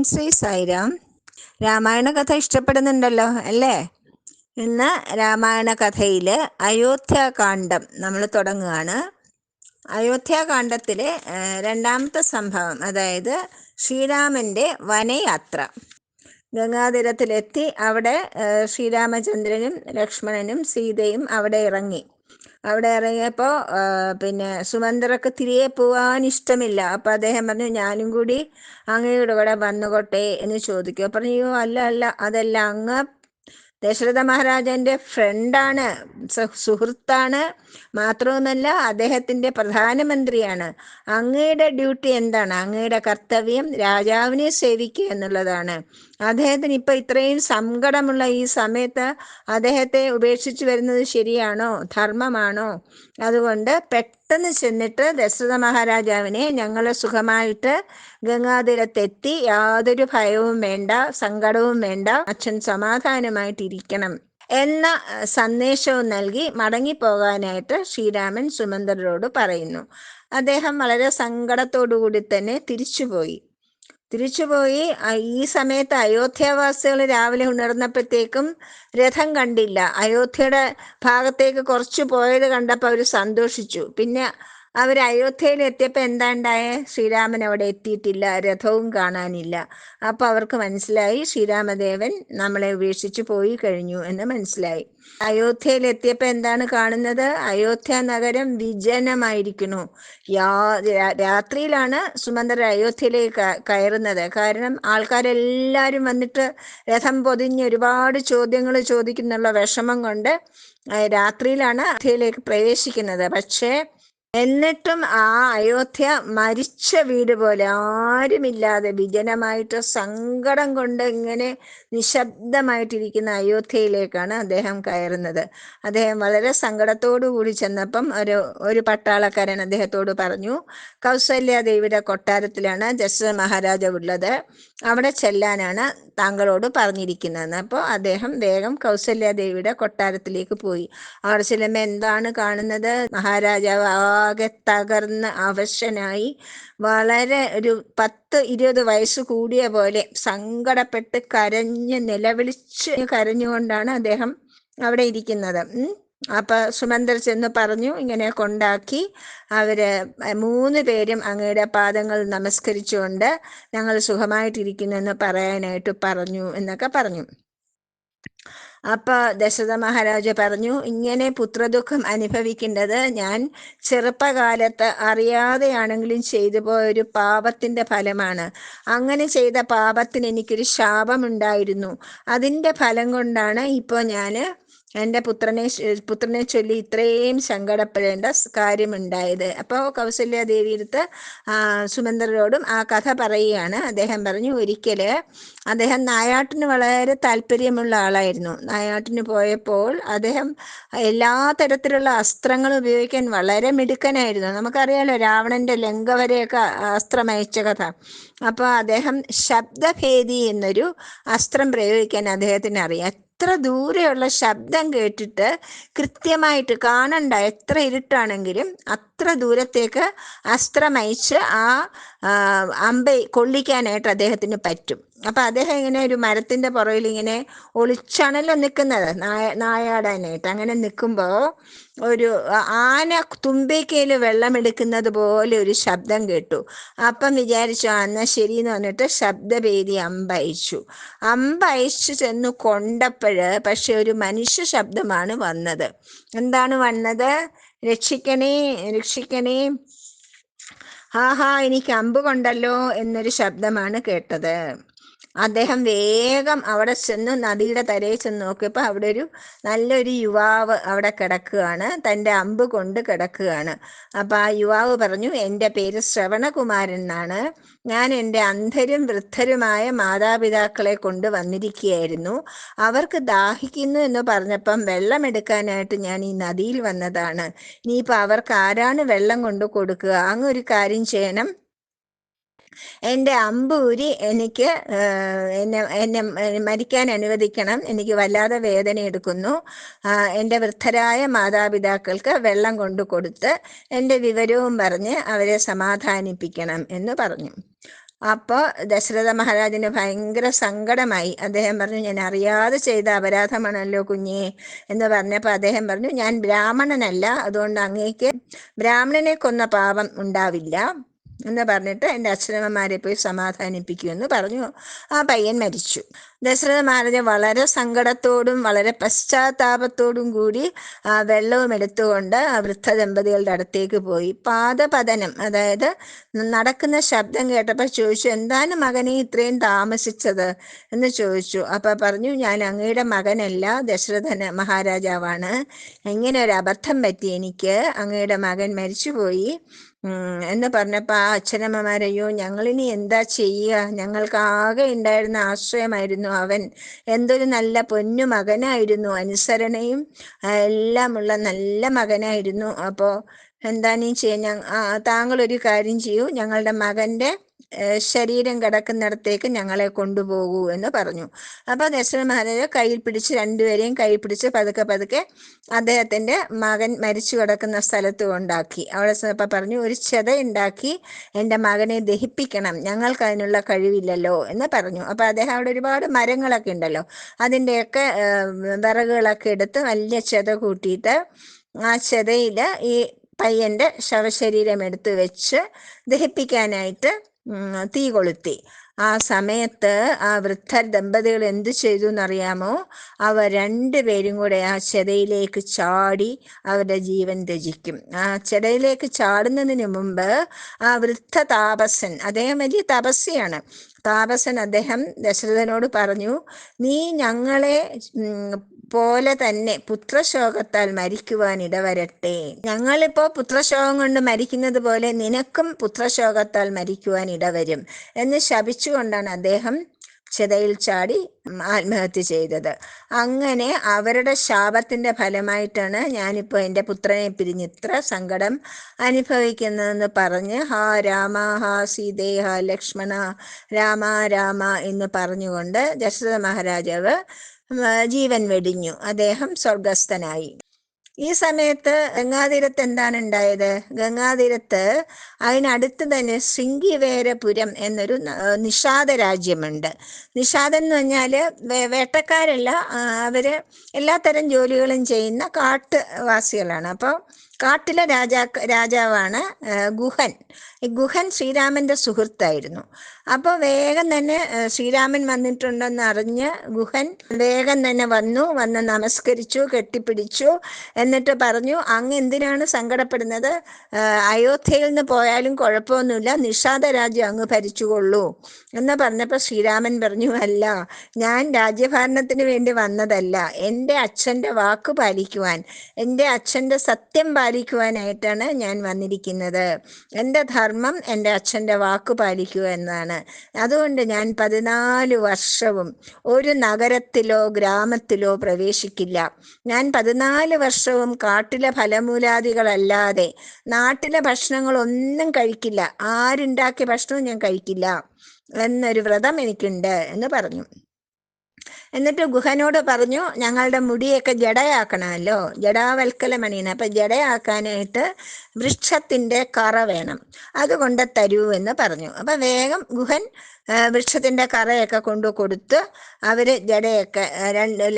ശ്രീ സായിരാം. രാമായണ കഥ ഇഷ്ടപ്പെടുന്നുണ്ടല്ലോ അല്ലേ? ഇന്ന് രാമായണ കഥയിൽ അയോധ്യാകാന്ഡം നമ്മൾ തുടങ്ങുകയാണ്. അയോധ്യാകാന്ഡത്തിലെ രണ്ടാമത്തെ സംഭവം, അതായത് ശ്രീരാമൻ്റെ വനയാത്ര. ഗംഗാതീരത്തിലെത്തി അവിടെ ശ്രീരാമചന്ദ്രനും ലക്ഷ്മണനും സീതയും അവിടെ ഇറങ്ങി. അവിടെ ഇറങ്ങിയപ്പോൾ സുമന്ത്രക്ക് തിരികെ പോകാൻ ഇഷ്ടമില്ല. അപ്പം അദ്ദേഹം പറഞ്ഞു, ഞാനും കൂടി അങ്ങയുടെ കൂടെ വന്നുകൊട്ടെ എന്ന് ചോദിക്കുക. പറഞ്ഞു, അല്ല, അതല്ല, അങ്ങ് ദശരഥ മഹാരാജാന്റെ ഫ്രണ്ടാണ്, സുഹൃത്താണ്, മാത്രവുമല്ല അദ്ദേഹത്തിൻ്റെ പ്രധാനമന്ത്രിയാണ്. അങ്ങയുടെ ഡ്യൂട്ടി എന്താണ്? അങ്ങയുടെ കർത്തവ്യം രാജാവിനെ സേവിക്കുക എന്നുള്ളതാണ്. അദ്ദേഹത്തിന് ഇപ്പം ഇത്രയും സങ്കടമുള്ള ഈ സമയത്ത് അദ്ദേഹത്തെ ഉപേക്ഷിച്ച് വരുന്നത് ശരിയാണോ, ധർമ്മമാണോ? അതുകൊണ്ട് പെട്ടെന്ന് ചെന്നിട്ട് ദശരഥ മഹാരാജാവിനെ ഞങ്ങൾ സുഖമായിട്ട് ഗംഗാതീരത്തെത്തി, യാതൊരു ഭയവും വേണ്ട, സങ്കടവും വേണ്ട, അച്ഛൻ സമാധാനമായിട്ടിരിക്കണം എന്ന സന്ദേശവും നൽകി മടങ്ങിപ്പോകാനായിട്ട് ശ്രീരാമൻ സുമന്ത്രരോട് പറയുന്നു. അദ്ദേഹം വളരെ സങ്കടത്തോടുകൂടി തന്നെ തിരിച്ചുപോയി. ഈ സമയത്ത് അയോധ്യാവാസികൾ രാവിലെ ഉണർന്നപ്പോഴത്തേക്കും രഥം കണ്ടില്ല. അയോധ്യയുടെ ഭാഗത്തേക്ക് കുറച്ച് പോയത് കണ്ടപ്പോൾ അവർ സന്തോഷിച്ചു. പിന്നെ അവർ അയോധ്യയിൽ എത്തിയപ്പോൾ എന്താ ഉണ്ടായേ? ശ്രീരാമൻ അവിടെ എത്തിയിട്ടില്ല, രഥവും കാണാനില്ല. അപ്പോൾ അവർക്ക് മനസ്സിലായി ശ്രീരാമദേവൻ നമ്മളെ ഉപേക്ഷിച്ച് പോയി കഴിഞ്ഞു എന്ന് മനസ്സിലായി. അയോധ്യയിൽ എത്തിയപ്പോൾ എന്താണ് കാണുന്നത്? അയോധ്യ നഗരം വിജനമായിരിക്കുന്നു. രാത്രിയിലാണ് സുമന്ത്രർ അയോധ്യയിലേക്ക് കയറുന്നത്. കാരണം ആൾക്കാരെല്ലാവരും വന്നിട്ട് രഥം പൊതിഞ്ഞ് ഒരുപാട് ചോദ്യങ്ങൾ ചോദിക്കുന്നുള്ള വിഷമം കൊണ്ട് രാത്രിയിലാണ് അയോധ്യയിലേക്ക് പ്രവേശിക്കുന്നത്. പക്ഷേ എന്നിട്ടും ആ അയോധ്യ മരിച്ച വീട് പോലെ, ആരുമില്ലാതെ വിജനമായിട്ട് സങ്കടം കൊണ്ട് ഇങ്ങനെ നിശബ്ദമായിട്ടിരിക്കുന്ന അയോധ്യയിലേക്കാണ് അദ്ദേഹം കയറുന്നത്. അദ്ദേഹം വളരെ സങ്കടത്തോടു കൂടി ചെന്നപ്പം ഒരു പട്ടാളക്കാരൻ അദ്ദേഹത്തോട് പറഞ്ഞു, കൗസല്യാദേവിയുടെ കൊട്ടാരത്തിലാണ് ദശരഥ മഹാരാജാവ് ഉള്ളത്, അവിടെ ചെല്ലാനാണ് താങ്കളോട് പറഞ്ഞിരിക്കുന്നതെന്ന്. അപ്പോൾ അദ്ദേഹം വേഗം കൗസല്യാദേവിയുടെ കൊട്ടാരത്തിലേക്ക് പോയി. അവിടെ ചെല്ലുമ്പോൾ എന്താണ് കാണുന്നത്? മഹാരാജാവ് ആകെ തകർന്ന് അവശനായി, വളരെ ഒരു 10-20 വയസ്സ് കൂടിയ പോലെ സങ്കടപ്പെട്ട് കരഞ്ഞുകൊണ്ടാണ് അദ്ദേഹം അവിടെ ഇരിക്കുന്നത്. അപ്പൊ സുമന്ത്രർ ചെന്ന് പറഞ്ഞു, ഇങ്ങനെ കൊണ്ടാക്കി. അവര് 3 പേരും അങ്ങയുടെ പാദങ്ങൾ നമസ്കരിച്ചുകൊണ്ട് ഞങ്ങൾ സുഖമായിട്ടിരിക്കുന്നു എന്ന് പറയാനായിട്ട് പറഞ്ഞു എന്നൊക്കെ പറഞ്ഞു. അപ്പോൾ ദശരഥ മഹാരാജ പറഞ്ഞു, ഇങ്ങനെ പുത്രദുഃഖം അനുഭവിക്കേണ്ടത് ഞാൻ ചെറുപ്പകാലത്ത് അറിയാതെയാണെങ്കിലും ചെയ്തു പോയൊരു പാപത്തിൻ്റെ ഫലമാണ്. അങ്ങനെ ചെയ്ത പാപത്തിന് എനിക്കൊരു ശാപമുണ്ടായിരുന്നു. അതിൻ്റെ ഫലം കൊണ്ടാണ് ഇപ്പോൾ ഞാൻ എൻ്റെ പുത്രനെ ചൊല്ലി ഇത്രയും സങ്കടപ്പെടേണ്ട കാര്യമുണ്ടായത്. അപ്പോൾ കൗസല്യാദേവിയെടുത്ത് സുമന്ത്രരോടും ആ കഥ പറയുകയാണ്. അദ്ദേഹം പറഞ്ഞു, ഒരിക്കൽ അദ്ദേഹം നായാട്ടിന് വളരെ താല്പര്യമുള്ള ആളായിരുന്നു. നായാട്ടിന് പോയപ്പോൾ അദ്ദേഹം എല്ലാ തരത്തിലുള്ള അസ്ത്രങ്ങൾ ഉപയോഗിക്കാൻ വളരെ മിടുക്കനായിരുന്നു. നമുക്കറിയാലോ രാവണന്റെ ലങ്ക വരെയൊക്കെ അസ്ത്രം അയച്ച കഥ. അപ്പോൾ അദ്ദേഹം ശബ്ദഭേദി എന്നൊരു അസ്ത്രം പ്രയോഗിക്കാൻ അദ്ദേഹത്തിന് അറിയാം. എത്ര ദൂരെയുള്ള ശബ്ദം കേട്ടിട്ട് കൃത്യമായിട്ട് കാണണ്ട, എത്ര ഇരുട്ടാണെങ്കിലും അത്ര ദൂരത്തേക്ക് അസ്ത്രമയച്ച് ആ അമ്പ കൊള്ളിക്കാനായിട്ട് അദ്ദേഹത്തിന് പറ്റും. അപ്പം അദ്ദേഹം ഇങ്ങനെ ഒരു മരത്തിൻ്റെ പുറകിൽ ഇങ്ങനെ ഒളിച്ചാണല്ലോ നിൽക്കുന്നത് നായാടാനായിട്ട്. അങ്ങനെ നിൽക്കുമ്പോൾ ഒരു ആന തുമ്പിക്കയിൽ വെള്ളമെടുക്കുന്നത് പോലെ ഒരു ശബ്ദം കേട്ടു. അപ്പം വിചാരിച്ചു, എന്നാൽ ശരി എന്ന് പറഞ്ഞിട്ട് ശബ്ദഭേദി അമ്പയച്ചു ചെന്ന് കൊണ്ടപ്പോൾ പക്ഷെ ഒരു മനുഷ്യ ശബ്ദമാണ് വന്നത്. എന്താണ് വന്നത്? രക്ഷിക്കണേ, ആഹാ എനിക്ക് അമ്പ് കൊണ്ടല്ലോ എന്നൊരു ശബ്ദമാണ് കേട്ടത്. അദ്ദേഹം വേഗം അവിടെ ചെന്ന് നദിയുടെ തരയിൽ ചെന്ന് നോക്കിയപ്പോൾ അവിടെ നല്ലൊരു യുവാവ് അവിടെ കിടക്കുകയാണ്, തൻ്റെ അമ്പ് കൊണ്ട് കിടക്കുകയാണ്. അപ്പോൾ ആ യുവാവ് പറഞ്ഞു, എൻ്റെ പേര് ശ്രവണകുമാരൻ എന്നാണ്. ഞാൻ എൻ്റെ അന്ധരും വൃദ്ധരുമായ മാതാപിതാക്കളെ കൊണ്ട് വന്നിരിക്കുകയായിരുന്നു. അവർക്ക് ദാഹിക്കുന്നു എന്ന് പറഞ്ഞപ്പം വെള്ളമെടുക്കാനായിട്ട് ഞാൻ ഈ നദിയിൽ വന്നതാണ്. ഇനിയിപ്പോൾ അവർക്ക് ആരാണ് വെള്ളം കൊണ്ട് കൊടുക്കുക? അങ്ങ് ഒരു കാര്യം ചെയ്യണം, എൻ്റെ അമ്പൂരി എനിക്ക് എന്നെ മരിക്കാൻ അനുവദിക്കണം, എനിക്ക് വല്ലാതെ വേദന എടുക്കുന്നു. എൻ്റെ വൃദ്ധരായ മാതാപിതാക്കൾക്ക് വെള്ളം കൊണ്ടു കൊടുത്ത് എൻ്റെ വിവരവും പറഞ്ഞ് അവരെ സമാധാനിപ്പിക്കണം എന്ന് പറഞ്ഞു. അപ്പോൾ ദശരഥ മഹാരാജന് ഭയങ്കര സങ്കടമായി. അദ്ദേഹം പറഞ്ഞു, ഞാൻ അറിയാതെ ചെയ്ത അപരാധമാണല്ലോ കുഞ്ഞേ എന്ന് പറഞ്ഞപ്പോൾ അദ്ദേഹം പറഞ്ഞു, ഞാൻ ബ്രാഹ്മണനല്ല, അതുകൊണ്ട് അങ്ങേക്ക് ബ്രാഹ്മണനെ കൊന്ന പാപം ഉണ്ടാവില്ല എന്ന് പറഞ്ഞിട്ട് എൻ്റെ അച്ഛനമ്മമാരെ പോയി സമാധാനിപ്പിക്കുമെന്ന് പറഞ്ഞു. ആ പയ്യൻ മരിച്ചു. ദശരഥ മഹാരാജ വളരെ സങ്കടത്തോടും വളരെ പശ്ചാത്താപത്തോടും കൂടി വെള്ളവും എടുത്തുകൊണ്ട് ആ വൃദ്ധ ദമ്പതികളുടെ അടുത്തേക്ക് പോയി. പാദപതനം, അതായത് നടക്കുന്ന ശബ്ദം കേട്ടപ്പോൾ ചോദിച്ചു, എന്താണ് മകനെ ഇത്രയും താമസിച്ചത് എന്ന് ചോദിച്ചു. അപ്പൊ പറഞ്ഞു, ഞാൻ അങ്ങയുടെ മകനല്ല, ദശരഥ മഹാരാജാവാണ്. ഇങ്ങനെ ഒരു അബദ്ധം പറ്റി എനിക്ക്, അങ്ങയുടെ മകൻ മരിച്ചുപോയി എന്ന് പറഞ്ഞപ്പോൾ ആ അച്ഛനമ്മമാരയ്യോ ഞങ്ങളിനി എന്താ ചെയ്യുക, ഞങ്ങൾക്ക് ആകെ ഉണ്ടായിരുന്ന ആശ്രയമായിരുന്നു അവൻ, എന്തൊരു നല്ല പൊന്നു മകനായിരുന്നു, അനുസരണയും എല്ലാമുള്ള നല്ല മകനായിരുന്നു. അപ്പോൾ എന്താണീ ചെയ്യാൻ, താങ്കൾ ഒരു കാര്യം ചെയ്യൂ, ഞങ്ങളുടെ മകൻ്റെ ശരീരം കിടക്കുന്നിടത്തേക്ക് ഞങ്ങളെ കൊണ്ടുപോകൂ എന്ന് പറഞ്ഞു. അപ്പോൾ ദശരഥ മഹാരാജ കയ്യിൽ പിടിച്ച്, രണ്ടുപേരെയും കയ്യിൽ പിടിച്ച് പതുക്കെ പതുക്കെ അദ്ദേഹത്തിൻ്റെ മകൻ മരിച്ചു കിടക്കുന്ന സ്ഥലത്ത് കൊണ്ടാക്കി. അവിടെ അപ്പം പറഞ്ഞു, ഒരു ചെത ഉണ്ടാക്കി എൻ്റെ മകനെ ദഹിപ്പിക്കണം, ഞങ്ങൾക്ക് അതിനുള്ള കഴിവില്ലല്ലോ എന്ന് പറഞ്ഞു. അപ്പോൾ അദ്ദേഹം അവിടെ ഒരുപാട് മരങ്ങളൊക്കെ ഉണ്ടല്ലോ, അതിൻ്റെയൊക്കെ വിറകുകളൊക്കെ എടുത്ത് വലിയ ചെത കൂട്ടിയിട്ട് ആ ചെതയിൽ ഈ പയ്യൻ്റെ ശവശരീരം എടുത്ത് വെച്ച് ദഹിപ്പിക്കാനായിട്ട് തീ കൊളുത്തി. ആ സമയത്ത് ആ വൃദ്ധ ദമ്പതികൾ എന്ത് ചെയ്തു എന്നറിയാമോ? അവർ രണ്ടുപേരും കൂടെ ആ ചെതയിലേക്ക് ചാടി അവരുടെ ജീവൻ ത്യജിക്കും. ആ ചെതയിലേക്ക് ചാടുന്നതിന് മുമ്പ് ആ വൃദ്ധ താപസൻ, അദ്ദേഹം വലിയ തപസ്വിയാണ്, താപസൻ അദ്ദേഹം ദശരഥനോട് പറഞ്ഞു, നീ ഞങ്ങളെ പോലെ തന്നെ പുത്രശോകത്താൽ മരിക്കുവാൻ ഇടവരട്ടെ. ഞങ്ങളിപ്പോ പുത്രശോകം കൊണ്ട് മരിക്കുന്നത് പോലെ നിനക്കും പുത്രശോകത്താൽ മരിക്കുവാൻ ഇടവരും എന്ന് ശപിച്ചുകൊണ്ടാണ് അദ്ദേഹം ചെതയിൽ ചാടി ആത്മഹത്യ ചെയ്തത്. അങ്ങനെ അവരുടെ ശാപത്തിന്റെ ഫലമായിട്ടാണ് ഞാനിപ്പോൾ എൻ്റെ പുത്രനെ പിരിഞ്ഞ് ഇത്ര സങ്കടം അനുഭവിക്കുന്നതെന്ന് പറഞ്ഞ് ഹാ രാമ, ഹാ സീതേ, ഹാ ലക്ഷ്മണ, രാമ രാമ എന്ന് പറഞ്ഞുകൊണ്ട് ദശരഥ മഹാരാജാവ് ജീവൻ വെടിഞ്ഞു. അദ്ദേഹം സ്വർഗസ്ഥനായി. ഈ സമയത്ത് ഗംഗാതീരത്ത് എന്താണ് ഉണ്ടായത്? ഗംഗാതീരത്ത് അതിനടുത്ത് തന്നെ ശൃംഗിവേരപുരം എന്നൊരു നിഷാദ രാജ്യമുണ്ട്. നിഷാദം എന്ന് പറഞ്ഞാൽ വേട്ടക്കാരല്ല, അവര് എല്ലാത്തരം ജോലികളും ചെയ്യുന്ന കാട്ടുവാസികളാണ്. അപ്പോൾ കാട്ടിലെ രാജാവാണ് ഗുഹൻ. ഈ ഗുഹൻ ശ്രീരാമന്റെ സുഹൃത്തായിരുന്നു. അപ്പോൾ വേഗം തന്നെ ശ്രീരാമൻ വന്നിട്ടുണ്ടെന്ന് അറിഞ്ഞ് ഗുഹൻ വേഗം തന്നെ വന്ന് നമസ്കരിച്ചു, കെട്ടിപ്പിടിച്ചു. എന്നിട്ട് പറഞ്ഞു, അങ്ങ് എന്തിനാണ് സങ്കടപ്പെടുന്നത്? അയോധ്യയിൽ നിന്ന് പോയാലും കുഴപ്പമൊന്നുമില്ല, നിഷാദ രാജ്യം അങ്ങ് ഭരിച്ചുകൊള്ളൂ എന്ന് പറഞ്ഞപ്പോൾ ശ്രീരാമൻ പറഞ്ഞു, അല്ല, ഞാൻ രാജ്യഭരണത്തിന് വേണ്ടി വന്നതല്ല, എൻ്റെ അച്ഛൻ്റെ വാക്ക് പാലിക്കുവാൻ, എൻ്റെ അച്ഛൻ്റെ സത്യം പാലിക്കുവാനായിട്ടാണ് ഞാൻ വന്നിരിക്കുന്നത്. എൻ്റെ ധർമ്മം എൻ്റെ അച്ഛൻ്റെ വാക്ക് പാലിക്കുക എന്നതാണ്. അതുകൊണ്ട് ഞാൻ 14 വർഷവും ഒരു നഗരത്തിലോ ഗ്രാമത്തിലോ പ്രവേശിക്കില്ല. ഞാൻ 14 വർഷവും കാട്ടിലെ ഫലമൂലാദികളല്ലാതെ നാട്ടിലെ ഭക്ഷണങ്ങളൊന്നും കഴിക്കില്ല, ആരുണ്ടാക്കിയ ഭക്ഷണവും ഞാൻ കഴിക്കില്ല എന്നൊരു വ്രതം എനിക്കുണ്ട് എന്ന് പറഞ്ഞു. എന്നിട്ട് ഗുഹനോട് പറഞ്ഞു, ഞങ്ങളുടെ മുടിയൊക്കെ ജടയാക്കണമല്ലോ, ജടാവൽക്കലമണിയാണ്, അപ്പം ജടയാക്കാനായിട്ട് വൃക്ഷത്തിൻ്റെ കറ വേണം, അതുകൊണ്ട് തരൂ എന്ന് പറഞ്ഞു. അപ്പം വേഗം ഗുഹൻ വൃക്ഷത്തിൻ്റെ കറയൊക്കെ കൊണ്ടു കൊടുത്ത് അവർ ജടയൊക്കെ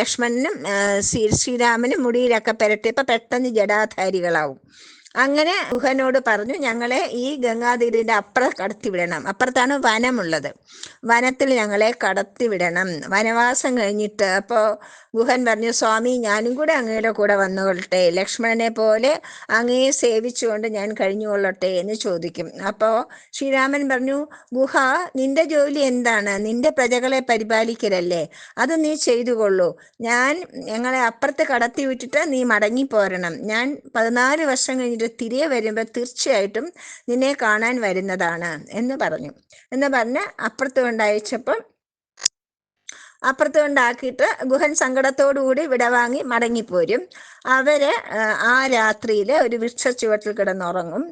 ലക്ഷ്മണനും ശ്രീരാമനും മുടിയിലൊക്കെ പുരട്ടിയപ്പോൾ പെട്ടെന്ന് ജടാധാരികളാവും. അങ്ങനെ ഗുഹനോട് പറഞ്ഞു, ഞങ്ങളെ ഈ ഗംഗാതീരിൻ്റെ അപ്പുറം കടത്തിവിടണം, അപ്പുറത്താണ് വനമുള്ളത്, വനത്തിൽ ഞങ്ങളെ കടത്തിവിടണം, വനവാസം കഴിഞ്ഞിട്ട്. അപ്പോൾ ഗുഹൻ പറഞ്ഞു, സ്വാമി ഞാനും കൂടെ അങ്ങയുടെ കൂടെ വന്നുകൊള്ളട്ടെ, ലക്ഷ്മണനെ പോലെ അങ്ങയെ സേവിച്ചുകൊണ്ട് ഞാൻ കഴിഞ്ഞുകൊള്ളട്ടെ എന്ന് ചോദിക്കും. അപ്പോൾ ശ്രീരാമൻ പറഞ്ഞു, ഗുഹ, നിന്റെ ജോലി എന്താണ്? നിന്റെ പ്രജകളെ പരിപാലിക്കലല്ലേ, അത് നീ ചെയ്തുകൊള്ളൂ. ഞങ്ങളെ അപ്പുറത്ത് കടത്തി വിട്ടിട്ട് നീ മടങ്ങിപ്പോരണം. ഞാൻ 14 വർഷം കഴിഞ്ഞിട്ട് തിരികെ വരുമ്പോൾ തീർച്ചയായിട്ടും നിന്നെ കാണാൻ വരുന്നതാണ് എന്ന് പറഞ്ഞു. എന്ന് പറഞ്ഞ് അപ്പുറത്ത് കൊണ്ടയച്ചപ്പം അപ്പുറത്ത് കൊണ്ടാക്കിയിട്ട് ഗുഹൻ സങ്കടത്തോടുകൂടി വിടവാങ്ങി മടങ്ങിപ്പോരും. അവര് ആ രാത്രിയിൽ ഒരു വൃക്ഷച്ചുവട്ടിൽ കിടന്നുറങ്ങും.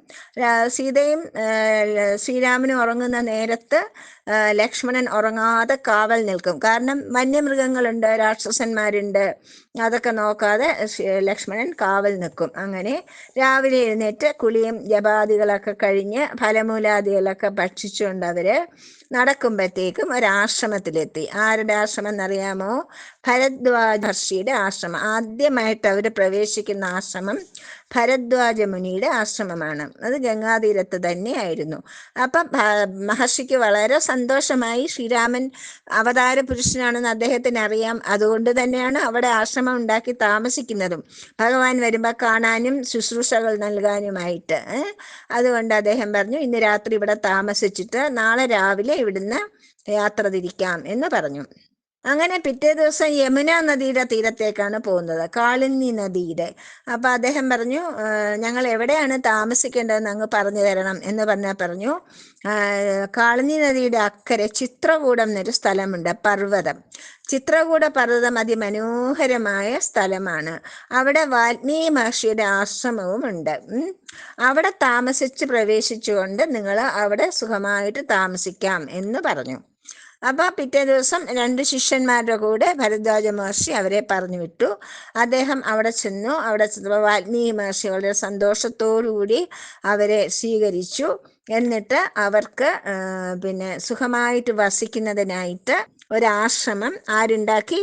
സീതയും ശ്രീരാമനും ഉറങ്ങുന്ന നേരത്ത് ലക്ഷ്മണൻ ഉറങ്ങാതെ കാവൽ നിൽക്കും. കാരണം വന്യമൃഗങ്ങളുണ്ട്, രാക്ഷസന്മാരുണ്ട്, അതൊക്കെ നോക്കാതെ ലക്ഷ്മണൻ കാവൽ നിൽക്കും. അങ്ങനെ രാവിലെ എഴുന്നേറ്റ് കുളിയും ജപാദികളൊക്കെ കഴിഞ്ഞ് ഫലമൂലാദികളൊക്കെ ഭക്ഷിച്ചുകൊണ്ട് അവര് നടക്കുമ്പോഴത്തേക്കും ഒരാശ്രമത്തിലെത്തി. ആരുടെ ആശ്രമം എന്നറിയാമോ? ഭരദ്വാജ മഹർഷിയുടെ ആശ്രമം. ആദ്യമായിട്ട് അവർ പ്രവേശിക്കുന്ന ആശ്രമം ഭരദ്വാജ മുനിയുടെ ആശ്രമമാണ്. അത് ഗംഗാതീരത്ത് തന്നെയായിരുന്നു. അപ്പം മഹർഷിക്ക് വളരെ സന്തോഷമായി. ശ്രീരാമൻ അവതാര പുരുഷനാണെന്ന് അദ്ദേഹത്തിന് അറിയാം. അതുകൊണ്ട് തന്നെയാണ് അവിടെ ആശ്രമം ഉണ്ടാക്കി താമസിക്കുന്നതും, ഭഗവാൻ വരുമ്പോൾ കാണാനും ശുശ്രൂഷകൾ നൽകാനുമായിട്ട്. അതുകൊണ്ട് അദ്ദേഹം പറഞ്ഞു, ഇന്ന് രാത്രി ഇവിടെ താമസിച്ചിട്ട് നാളെ രാവിലെ ഇവിടുന്ന് യാത്ര തിരിക്കാം എന്ന് പറഞ്ഞു. അങ്ങനെ പിറ്റേ ദിവസം യമുന നദിയുടെ തീരത്തേക്കാണ് പോകുന്നത്, കാളിന്ദി നദിയുടെ. അപ്പൊ അദ്ദേഹം പറഞ്ഞു, ഞങ്ങൾ എവിടെയാണ് താമസിക്കേണ്ടതെന്ന് അങ്ങ് പറഞ്ഞു തരണം എന്ന് പറഞ്ഞു. കാളിന്ദി നദിയുടെ അക്കരെ ചിത്രകൂടം എന്നൊരു സ്ഥലമുണ്ട്, പർവ്വതം. ചിത്രകൂട പർവ്വതം അതിമനോഹരമായ സ്ഥലമാണ്. അവിടെ വാൽമീകി മഹർഷിയുടെ ആശ്രമവും ഉണ്ട്. അവിടെ താമസിച്ച് പ്രവേശിച്ചുകൊണ്ട് നിങ്ങൾ അവിടെ സുഖമായിട്ട് താമസിക്കാം എന്ന് പറഞ്ഞു. അപ്പൊ പിറ്റേ ദിവസം 2 ശിഷ്യന്മാരുടെ കൂടെ ഭരദ്വാജ മഹർഷി അവരെ പറഞ്ഞു വിട്ടു. അദ്ദേഹം അവിടെ ചെന്നു. അവിടെ വാൽമീകി മഹർഷി വളരെ സന്തോഷത്തോടുകൂടി അവരെ സ്വീകരിച്ചു. എന്നിട്ട് അവർക്ക് സുഖമായിട്ട് വസിക്കുന്നതിനായിട്ട് ഒരാശ്രമം ആരുണ്ടാക്കി?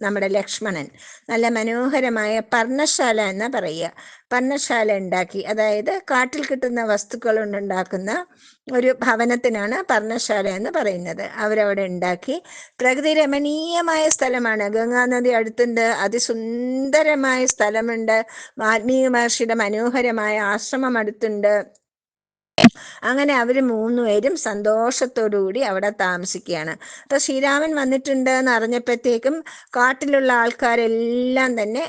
നമ്മുടെ ലക്ഷ്മണൻ. നല്ല മനോഹരമായ പർണശാല എന്ന് പറയുക, പർണശാല ഉണ്ടാക്കി. അതായത് കാട്ടിൽ കിട്ടുന്ന വസ്തുക്കൾ കൊണ്ടുണ്ടാക്കുന്ന ഒരു ഭവനത്തിനാണ് പർണശാല എന്ന് പറയുന്നത്. അവരവിടെ ഉണ്ടാക്കി. പ്രകൃതി രമണീയമായ സ്ഥലമാണ്. ഗംഗാനദി അടുത്തുണ്ട്, അതിസുന്ദരമായ സ്ഥലമുണ്ട്. വാൽമീകി മഹർഷിയുടെ മനോഹരമായ ആശ്രമം അടുത്തുണ്ട്. അങ്ങനെ അവർ 3 പേരും സന്തോഷത്തോടുകൂടി അവിടെ താമസിക്കുകയാണ്. അപ്പൊ ശ്രീരാമൻ വന്നിട്ടുണ്ട് എന്ന് അറിഞ്ഞപ്പോഴത്തേക്കും കാട്ടിലുള്ള ആൾക്കാരെല്ലാം തന്നെ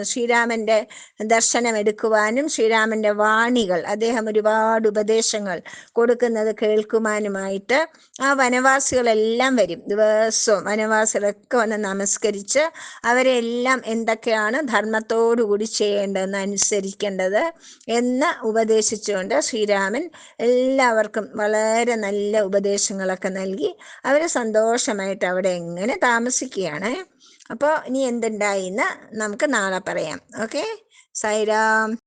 ശ്രീരാമന്റെ ദർശനം എടുക്കുവാനും ശ്രീരാമന്റെ വാണികൾ, അദ്ദേഹം ഒരുപാട് ഉപദേശങ്ങൾ കൊടുക്കുന്നത് കേൾക്കുവാനുമായിട്ട് ആ വനവാസികളെല്ലാം വരും. ദിവസവും വനവാസികളൊക്കെ വന്ന് നമസ്കരിച്ച് അവരെല്ലാം എന്തൊക്കെയാണ് ധർമ്മത്തോടുകൂടി ചെയ്യേണ്ടതെന്ന്, അനുസരിക്കേണ്ടത് എന്ന് ഉപദേശിച്ചുകൊണ്ട് ശ്രീരാമൻ എല്ലാവർക്കും വളരെ നല്ല ഉപദേശങ്ങളൊക്കെ നൽകി അവർ സന്തോഷമായിട്ട് അവിടെ എങ്ങനെ താമസിക്കുകയാണ്. അപ്പോൾ ഇനി എന്തുണ്ടായി എന്ന് നമുക്ക് നാളെ പറയാം. ഓക്കെ, സായിരാം.